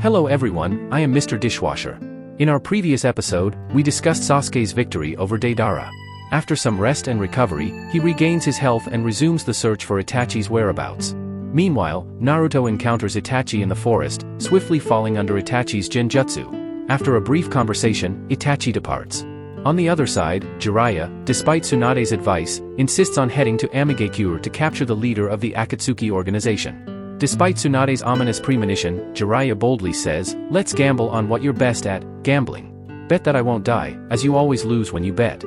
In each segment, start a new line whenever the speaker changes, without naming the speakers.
Hello everyone, I am Mr. Dishwasher. In our previous episode, we discussed Sasuke's victory over Deidara. After some rest and recovery, he regains his health and resumes the search for Itachi's whereabouts. Meanwhile, Naruto encounters Itachi in the forest, swiftly falling under Itachi's genjutsu. After a brief conversation, Itachi departs. On the other side, Jiraiya, despite Tsunade's advice, insists on heading to Amigakure to capture the leader of the Akatsuki organization. Despite Tsunade's ominous premonition, Jiraiya boldly says, "Let's gamble on what you're best at, gambling. Bet that I won't die, as you always lose when you bet."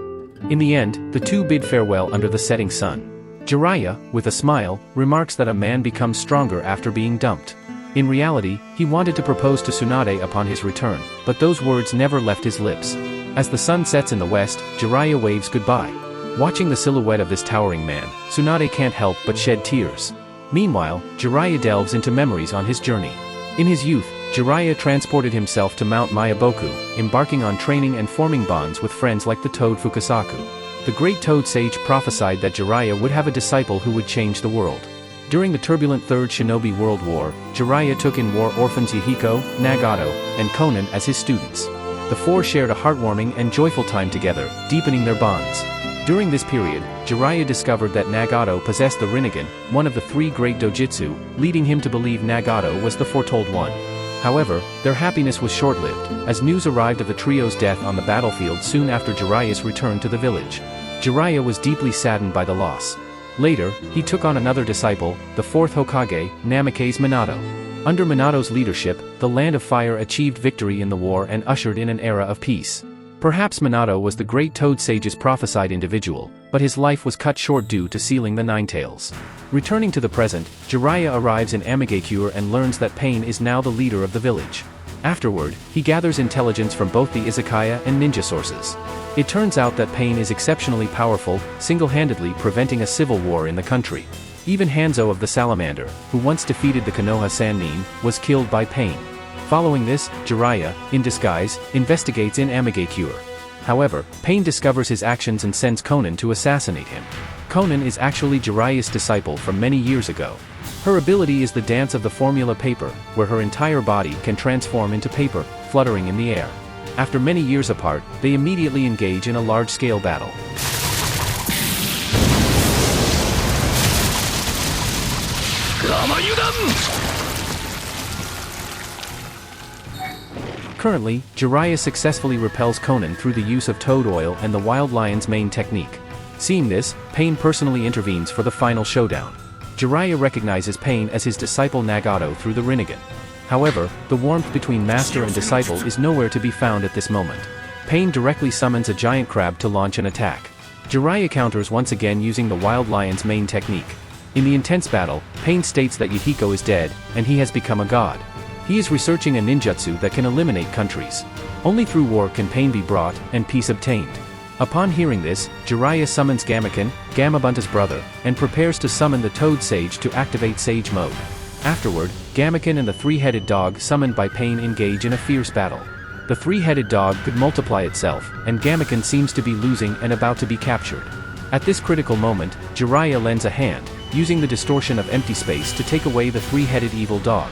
In the end, the two bid farewell under the setting sun. Jiraiya, with a smile, remarks that a man becomes stronger after being dumped. In reality, he wanted to propose to Tsunade upon his return, but those words never left his lips. As the sun sets in the west, Jiraiya waves goodbye. Watching the silhouette of this towering man, Tsunade can't help but shed tears. Meanwhile, Jiraiya delves into memories on his journey. In his youth, Jiraiya transported himself to Mount Mayaboku, embarking on training and forming bonds with friends like the Toad Fukasaku. The great Toad Sage prophesied that Jiraiya would have a disciple who would change the world. During the turbulent Third Shinobi World War, Jiraiya took in war orphans Yahiko, Nagato, and Konan as his students. The four shared a heartwarming and joyful time together, deepening their bonds. During this period, Jiraiya discovered that Nagato possessed the Rinnegan, one of the three great dojutsu, leading him to believe Nagato was the foretold one. However, their happiness was short-lived, as news arrived of the trio's death on the battlefield soon after Jiraiya's return to the village. Jiraiya was deeply saddened by the loss. Later, he took on another disciple, the fourth Hokage, Namake's Minato. Under Minato's leadership, the Land of Fire achieved victory in the war and ushered in an era of peace. Perhaps Minato was the great Toad Sage's prophesied individual, but his life was cut short due to sealing the Nine Tails. Returning to the present, Jiraiya arrives in Amigakure and learns that Pain is now the leader of the village. Afterward, he gathers intelligence from both the izakaya and ninja sources. It turns out that Pain is exceptionally powerful, single-handedly preventing a civil war in the country. Even Hanzo of the Salamander, who once defeated the Konoha Sannin, was killed by Pain. Following this, Jiraiya, in disguise, investigates in Amigakure. However, Pain discovers his actions and sends Konan to assassinate him. Konan is actually Jiraiya's disciple from many years ago. Her ability is the dance of the formula paper, where her entire body can transform into paper, fluttering in the air. After many years apart, they immediately engage in a large-scale battle. Currently, Jiraiya successfully repels Konan through the use of toad oil and the Wild Lion's main technique. Seeing this, Pain personally intervenes for the final showdown. Jiraiya recognizes Pain as his disciple Nagato through the Rinnegan. However, the warmth between master and disciple is nowhere to be found at this moment. Pain directly summons a giant crab to launch an attack. Jiraiya counters once again using the Wild Lion's main technique. In the intense battle, Pain states that Yahiko is dead, and he has become a god. He is researching a ninjutsu that can eliminate countries. Only through war can pain be brought, and peace obtained. Upon hearing this, Jiraiya summons Gamaken, Gamabunta's brother, and prepares to summon the Toad Sage to activate Sage Mode. Afterward, Gamaken and the three-headed dog summoned by Pain engage in a fierce battle. The three-headed dog could multiply itself, and Gamaken seems to be losing and about to be captured. At this critical moment, Jiraiya lends a hand, using the distortion of empty space to take away the three-headed evil dog.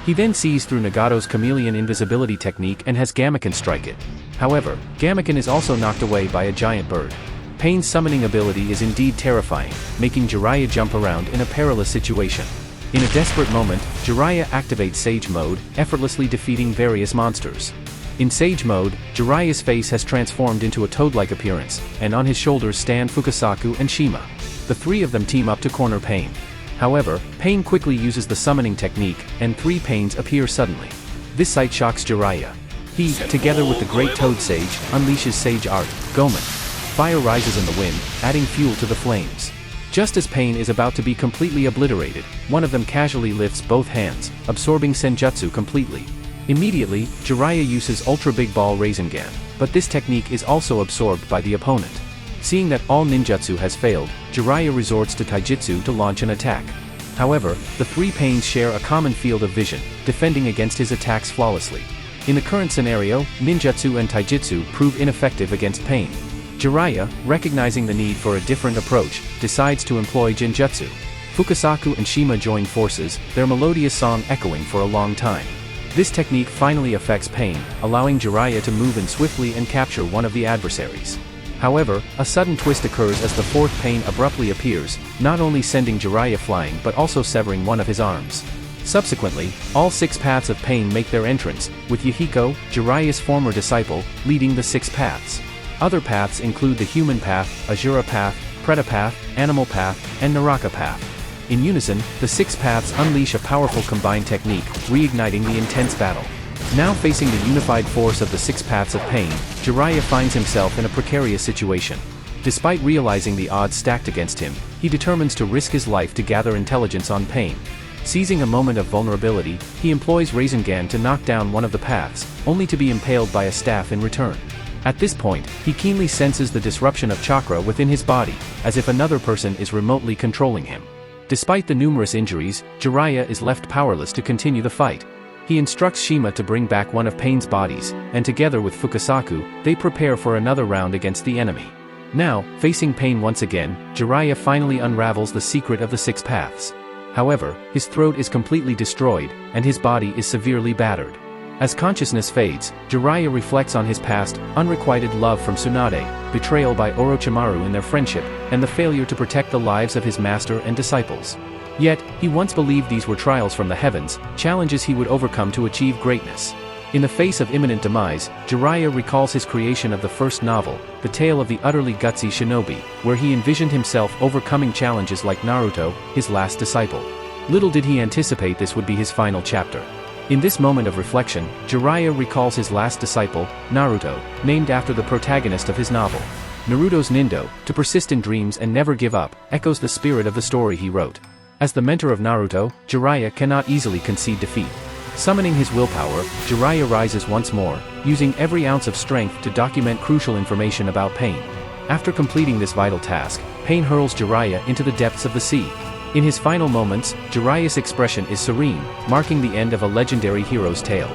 He then sees through Nagato's chameleon invisibility technique and has Gamaken strike it. However, Gamaken is also knocked away by a giant bird. Pain's summoning ability is indeed terrifying, making Jiraiya jump around in a perilous situation. In a desperate moment, Jiraiya activates Sage Mode, effortlessly defeating various monsters. In Sage Mode, Jiraiya's face has transformed into a toad-like appearance, and on his shoulders stand Fukasaku and Shima. The three of them team up to corner Pain. However, Pain quickly uses the summoning technique, and three Pains appear suddenly. This sight shocks Jiraiya. He, together with the great Toad Sage, unleashes Sage Art, Gomen. Fire rises in the wind, adding fuel to the flames. Just as Pain is about to be completely obliterated, one of them casually lifts both hands, absorbing Senjutsu completely. Immediately, Jiraiya uses Ultra Big Ball Rasengan, but this technique is also absorbed by the opponent. Seeing that all ninjutsu has failed, Jiraiya resorts to taijutsu to launch an attack. However, the three Pains share a common field of vision, defending against his attacks flawlessly. In the current scenario, ninjutsu and taijutsu prove ineffective against Pain. Jiraiya, recognizing the need for a different approach, decides to employ genjutsu. Fukasaku and Shima join forces, their melodious song echoing for a long time. This technique finally affects Pain, allowing Jiraiya to move in swiftly and capture one of the adversaries. However, a sudden twist occurs as the fourth Pain abruptly appears, not only sending Jiraiya flying but also severing one of his arms. Subsequently, all 6 paths of Pain make their entrance, with Yahiko, Jiraiya's former disciple, leading the 6 paths. Other paths include the Human Path, Asura Path, Preta Path, Animal Path, and Naraka Path. In unison, the 6 paths unleash a powerful combined technique, reigniting the intense battle. Now facing the unified force of the 6 paths of Pain, Jiraiya finds himself in a precarious situation. Despite realizing the odds stacked against him, he determines to risk his life to gather intelligence on Pain. Seizing a moment of vulnerability, he employs Rasengan to knock down one of the paths, only to be impaled by a staff in return. At this point, he keenly senses the disruption of chakra within his body, as if another person is remotely controlling him. Despite the numerous injuries, Jiraiya is left powerless to continue the fight. He instructs Shima to bring back one of Pain's bodies, and together with Fukasaku, they prepare for another round against the enemy. Now, facing Pain once again, Jiraiya finally unravels the secret of the 6 paths. However, his throat is completely destroyed, and his body is severely battered. As consciousness fades, Jiraiya reflects on his past, unrequited love from Tsunade, betrayal by Orochimaru in their friendship, and the failure to protect the lives of his master and disciples. Yet, he once believed these were trials from the heavens, challenges he would overcome to achieve greatness. In the face of imminent demise, Jiraiya recalls his creation of the first novel, The Tale of the Utterly Gutsy Shinobi, where he envisioned himself overcoming challenges like Naruto, his last disciple. Little did he anticipate this would be his final chapter. In this moment of reflection, Jiraiya recalls his last disciple, Naruto, named after the protagonist of his novel. Naruto's Nindo, to persist in dreams and never give up, echoes the spirit of the story he wrote. As the mentor of Naruto, Jiraiya cannot easily concede defeat. Summoning his willpower, Jiraiya rises once more, using every ounce of strength to document crucial information about Pain. After completing this vital task, Pain hurls Jiraiya into the depths of the sea. In his final moments, Jiraiya's expression is serene, marking the end of a legendary hero's tale.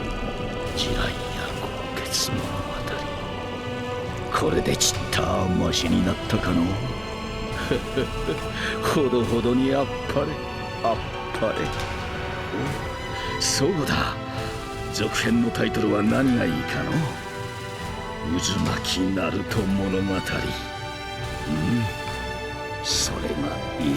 これでちったましになったかのほどほどにあっぱれあっぱれそうだ続編のタイトルは何がいいかの渦巻きナルト物語それがいい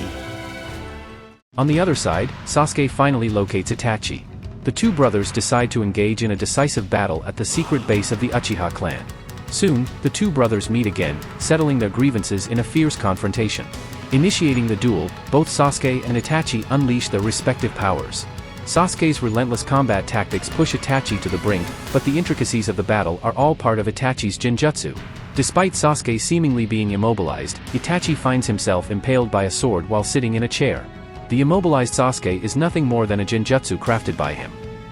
On the other side, Sasuke finally locates Itachi. The two brothers decide to engage in a decisive battle at the secret base of the Uchiha clan. Soon, the two brothers meet again, settling their grievances in a fierce confrontation. Initiating the duel, both Sasuke and Itachi unleash their respective powers. Sasuke's relentless combat tactics push Itachi to the brink, but the intricacies of the battle are all part of Itachi's genjutsu. Despite Sasuke seemingly being immobilized, Itachi finds himself impaled by a sword while sitting in a chair. The immobilized Sasuke is nothing more than a genjutsu crafted by him.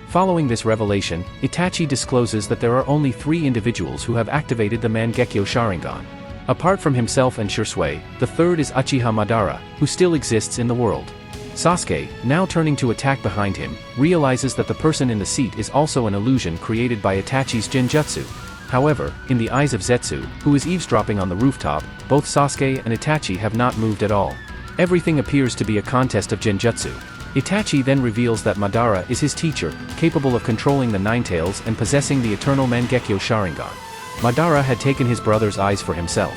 Following this revelation, Itachi discloses that there are only 3 individuals who have activated the Mangekyo Sharingan. Apart from himself and Shisui, the third is Uchiha Madara, who still exists in the world. Sasuke, now turning to attack behind him, realizes that the person in the seat is also an illusion created by Itachi's genjutsu. However, in the eyes of Zetsu, who is eavesdropping on the rooftop, both Sasuke and Itachi have not moved at all. Everything appears to be a contest of genjutsu. Itachi then reveals that Madara is his teacher, capable of controlling the Nine Tails and possessing the eternal Mangekyo Sharingan. Madara had taken his brother's eyes for himself.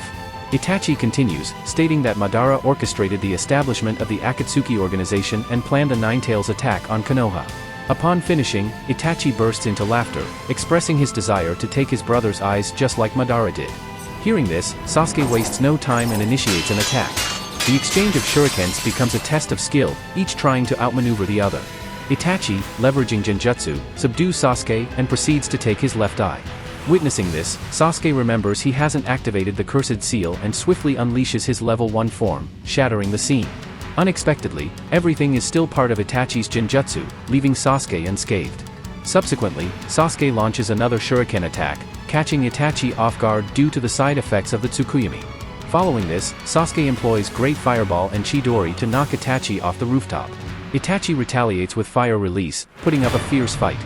Itachi continues, stating that Madara orchestrated the establishment of the Akatsuki organization and planned the Nine Tails attack on Konoha. Upon finishing, Itachi bursts into laughter, expressing his desire to take his brother's eyes just like Madara did. Hearing this, Sasuke wastes no time and initiates an attack. The exchange of shurikens becomes a test of skill, each trying to outmaneuver the other. Itachi, leveraging genjutsu, subdues Sasuke and proceeds to take his left eye. Witnessing this, Sasuke remembers he hasn't activated the cursed seal and swiftly unleashes his level 1 form, shattering the scene. Unexpectedly, everything is still part of Itachi's genjutsu, leaving Sasuke unscathed. Subsequently, Sasuke launches another shuriken attack, catching Itachi off guard due to the side effects of the Tsukuyomi. Following this, Sasuke employs Great Fireball and Chidori to knock Itachi off the rooftop. Itachi retaliates with Fire Release, putting up a fierce fight.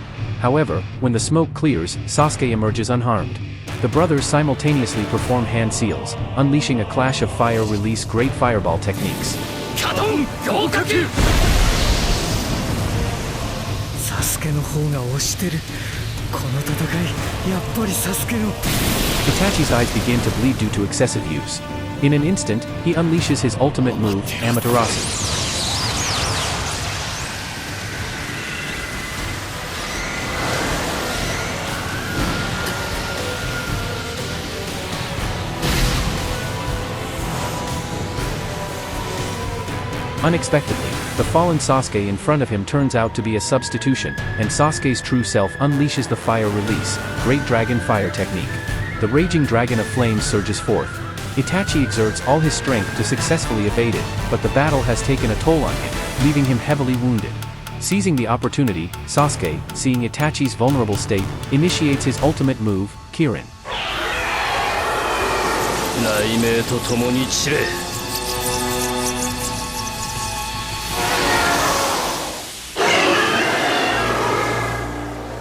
However, when the smoke clears, Sasuke emerges unharmed. The brothers simultaneously perform hand seals, unleashing a clash of Fire Release Great Fireball techniques.
Sasuke の方が押してる。この戦い、やっぱりSasuke の。
Itachi's eyes begin to bleed due to excessive use. In an instant, he unleashes his ultimate move, Amaterasu. Unexpectedly, the fallen Sasuke in front of him turns out to be a substitution, and Sasuke's true self unleashes the fire release, Great Dragon Fire technique. The raging dragon of flames surges forth. Itachi exerts all his strength to successfully evade it, but the battle has taken a toll on him, leaving him heavily wounded. Seizing the opportunity, Sasuke, seeing Itachi's vulnerable state, initiates his ultimate move, Kirin.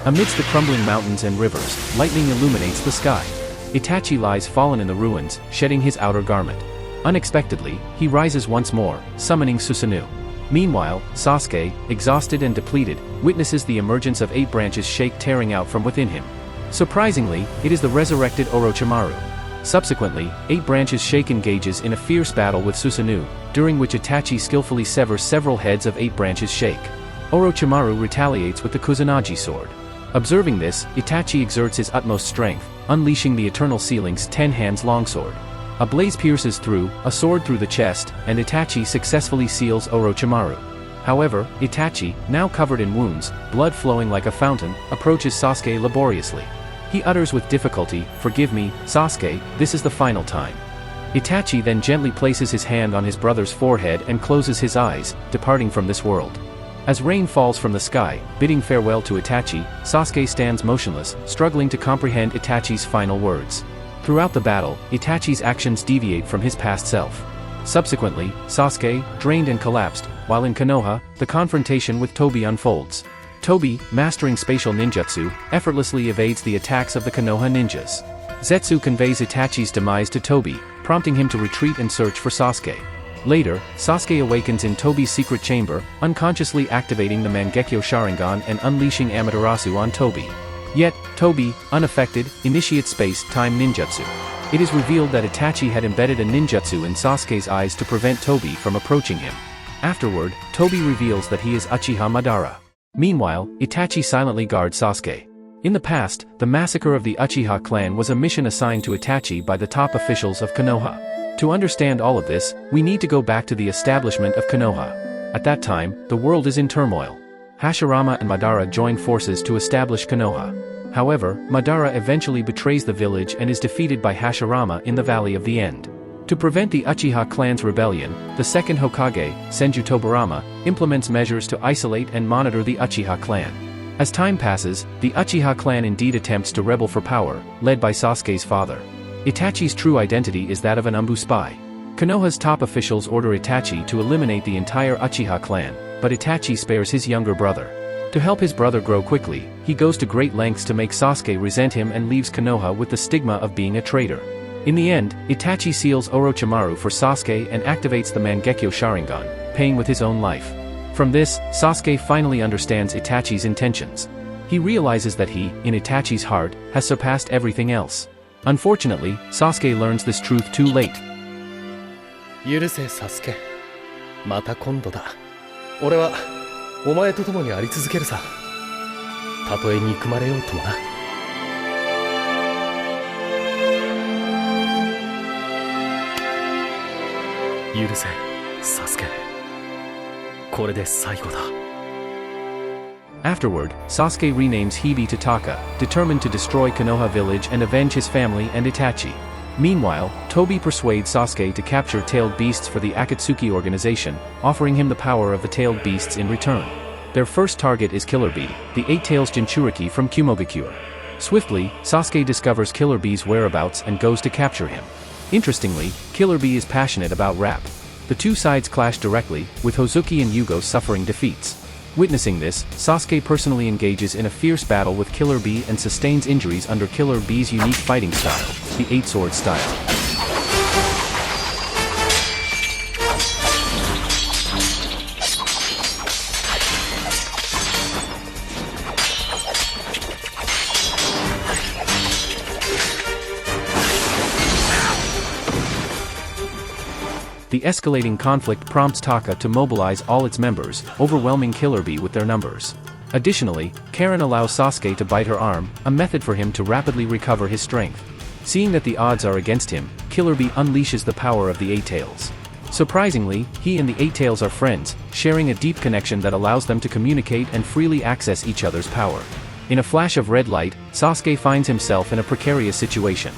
Amidst the crumbling mountains and rivers, lightning illuminates the sky. Itachi lies fallen in the ruins, shedding his outer garment. Unexpectedly, he rises once more, summoning Susanoo. Meanwhile, Sasuke, exhausted and depleted, witnesses the emergence of 8 branches shake tearing out from within him. Surprisingly, it is the resurrected Orochimaru. Subsequently, 8 branches shake engages in a fierce battle with Susanoo, during which Itachi skillfully severs several heads of 8 branches shake. Orochimaru retaliates with the Kusanagi sword. Observing this, Itachi exerts his utmost strength, unleashing the Eternal Ceiling's 10 hands longsword. A blaze pierces through, a sword through the chest, and Itachi successfully seals Orochimaru. However, Itachi, now covered in wounds, blood flowing like a fountain, approaches Sasuke laboriously. He utters with difficulty, "Forgive me, Sasuke, this is the final time." Itachi then gently places his hand on his brother's forehead and closes his eyes, departing from this world. As rain falls from the sky, bidding farewell to Itachi, Sasuke stands motionless, struggling to comprehend Itachi's final words. Throughout the battle, Itachi's actions deviate from his past self. Subsequently, Sasuke, drained and collapsed, while in Konoha, the confrontation with Tobi unfolds. Tobi, mastering spatial ninjutsu, effortlessly evades the attacks of the Konoha ninjas. Zetsu conveys Itachi's demise to Tobi, prompting him to retreat and search for Sasuke. Later, Sasuke awakens in Tobi's secret chamber, unconsciously activating the Mangekyo Sharingan and unleashing Amaterasu on Tobi. Yet, Tobi, unaffected, initiates space-time ninjutsu. It is revealed that Itachi had embedded a ninjutsu in Sasuke's eyes to prevent Tobi from approaching him. Afterward, Tobi reveals that he is Uchiha Madara. Meanwhile, Itachi silently guards Sasuke. In the past, the massacre of the Uchiha clan was a mission assigned to Itachi by the top officials of Konoha. To understand all of this, we need to go back to the establishment of Konoha. At that time, the world is in turmoil. Hashirama and Madara join forces to establish Konoha. However, Madara eventually betrays the village and is defeated by Hashirama in the Valley of the End. To prevent the Uchiha clan's rebellion, the second Hokage, Senju Tobirama, implements measures to isolate and monitor the Uchiha clan. As time passes, the Uchiha clan indeed attempts to rebel for power, led by Sasuke's father. Itachi's true identity is that of an Umbu spy. Konoha's top officials order Itachi to eliminate the entire Uchiha clan, but Itachi spares his younger brother. To help his brother grow quickly, he goes to great lengths to make Sasuke resent him and leaves Konoha with the stigma of being a traitor. In the end, Itachi seals Orochimaru for Sasuke and activates the Mangekyo Sharingan, paying with his own life. From this, Sasuke finally understands Itachi's intentions. He realizes that he, in Itachi's heart, has surpassed everything else. Unfortunately, Sasuke learns this truth too late.
許せ、Sasuke。また今度だ。俺は、お前と共にあり続けるさ。たとえ憎まれようともな。許せ、Sasuke。これで最後だ。
Afterward, Sasuke renames Hibi to Taka, determined to destroy Konoha village and avenge his family and Itachi. Meanwhile, Tobi persuades Sasuke to capture tailed beasts for the Akatsuki organization, offering him the power of the tailed beasts in return. Their first target is Killer Bee, the 8 tails Jinchuriki from Kumogakure. Swiftly, Sasuke discovers Killer Bee's whereabouts and goes to capture him. Interestingly, Killer Bee is passionate about rap. The two sides clash directly, with Hozuki and Yugo suffering defeats. Witnessing this, Sasuke personally engages in a fierce battle with Killer Bee and sustains injuries under Killer Bee's unique fighting style, the 8-sword style. The escalating conflict prompts Taka to mobilize all its members, overwhelming Killer Bee with their numbers. Additionally, Karen allows Sasuke to bite her arm, a method for him to rapidly recover his strength. Seeing that the odds are against him, Killer Bee unleashes the power of the Eight Tails. Surprisingly, he and the Eight Tails are friends, sharing a deep connection that allows them to communicate and freely access each other's power. In a flash of red light, Sasuke finds himself in a precarious situation.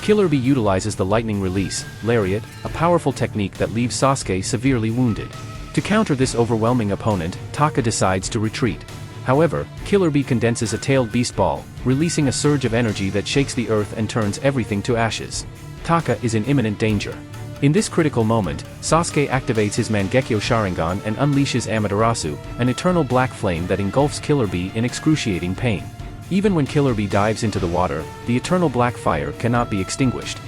Killer Bee utilizes the lightning release, Lariat, a powerful technique that leaves Sasuke severely wounded. To counter this overwhelming opponent, Taka decides to retreat. However, Killer Bee condenses a tailed beast ball, releasing a surge of energy that shakes the earth and turns everything to ashes. Taka is in imminent danger. In this critical moment, Sasuke activates his Mangekyo Sharingan and unleashes Amaterasu, an eternal black flame that engulfs Killer Bee in excruciating pain. Even when Killer Bee dives into the water, the eternal black fire cannot be extinguished.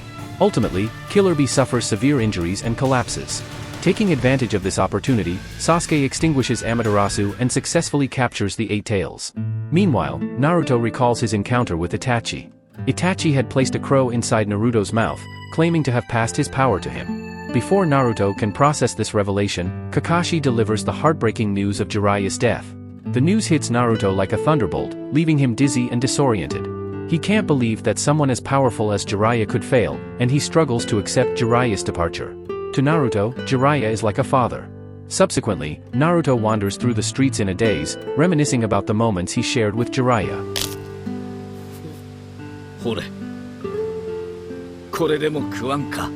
Ultimately, Killer Bee suffers severe injuries and collapses. Taking advantage of this opportunity, Sasuke extinguishes Amaterasu and successfully captures the Eight Tails. Meanwhile, Naruto recalls his encounter with Itachi. Itachi had placed a crow inside Naruto's mouth, claiming to have passed his power to him. Before Naruto can process this revelation, Kakashi delivers the heartbreaking news of Jiraiya's death. The news hits Naruto like a thunderbolt, leaving him dizzy and disoriented. He can't believe that someone as powerful as Jiraiya could fail, and he struggles to accept Jiraiya's departure. To Naruto, Jiraiya is like a father. Subsequently, Naruto wanders through the streets in a daze, reminiscing about the moments he shared with Jiraiya.
ほれこれでも食わんか